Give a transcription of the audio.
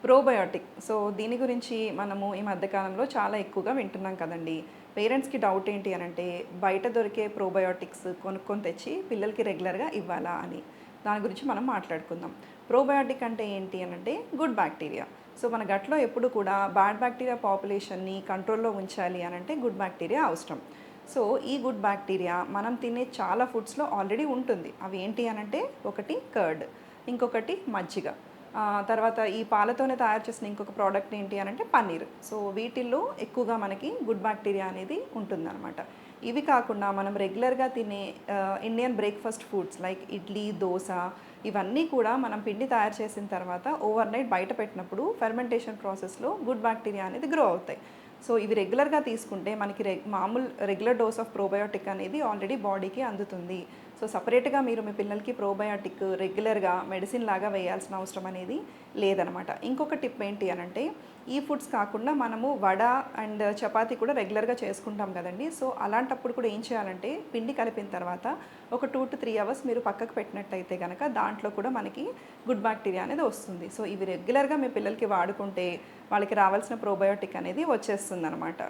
Probiotic. So, దీని గురించి మనము ఈ మధ్య కాలంలో చాలా ఎక్కువగా వింటున్నాం కదండీ. పేరెంట్స్‌కి డౌట్ ఏంటి అనంటే, బయట దొరికే ప్రోబయోటిక్స్ కొనుక్కొని తెచ్చి పిల్లలకి రెగ్యులర్‌గా ఇవ్వాలా అని. దాని గురించి మనం మాట్లాడుకుందాం. ప్రోబయోటిక్ అంటే ఏంటి అనంటే గుడ్ బ్యాక్టీరియా. సో, మన గట్‌లో ఎప్పుడు కూడా బ్యాడ్ బ్యాక్టీరియా పాపులేషన్‌ని కంట్రోల్‌లో ఉంచాలి అనంటే గుడ్ బ్యాక్టీరియా అవసరం. సో, ఈ గుడ్ బ్యాక్టీరియా మనం తినే చాలా ఫుడ్స్‌లో ఆల్రెడీ ఉంటుంది. అవి ఏంటి అనంటే ఒకటి కర్డ్, ఇంకొకటి మజ్జిగ. తర్వాత ఈ పాలతోనే తయారు చేసిన ఇంకొక ప్రోడక్ట్ ఏంటి అనంటే పన్నీర్. సో, వీటిల్లో ఎక్కువగా మనకి గుడ్ బ్యాక్టీరియా అనేది ఉంటుందనమాట. ఇవి కాకుండా మనం రెగ్యులర్‌గా తినే Indian breakfast foods like idli, dosa ఇవన్నీ కూడా మనం పిండి తయారు చేసిన తర్వాత ఓవర్‌నైట్ బయట పెట్టినప్పుడు ఫెర్మెంటేషన్ ప్రాసెస్‌లో గుడ్ బ్యాక్టీరియా అనేది గ్రో అవుతాయి. సో, ఇవి రెగ్యులర్‌గా తీసుకుంటే మనకి మామూలు రెగ్యులర్ డోస్ ఆఫ్ ప్రోబయోటిక్ అనేది ఆల్రెడీ బాడీకి అందుతుంది. సో, సెపరేట్‌గా మీరు మీ పిల్లలకి ప్రోబయోటిక్ రెగ్యులర్‌గా మెడిసిన్ లాగా వేయాల్సిన అవసరం అనేది లేదనమాట. ఇంకొక టిప్ ఏంటి అనంటే, ఈ ఫుడ్స్ కాకుండా మనము వడ అండ్ చపాతీ కూడా రెగ్యులర్‌గా చేసుకుంటాం కదండీ. సో, అలాంటప్పుడు కూడా ఏం చేయాలంటే, పిండి కలిపిన తర్వాత ఒక 2-3 అవర్స్ మీరు పక్కకు పెట్టినట్టయితే గనక దాంట్లో కూడా మనకి గుడ్ బ్యాక్టీరియా అనేది వస్తుంది. సో, ఇవి రెగ్యులర్‌గా మీ పిల్లలకి వాడుకుంటే వాళ్ళకి రావాల్సిన ప్రోబయోటిక్ అనేది వచ్చేస్తుందనమాట.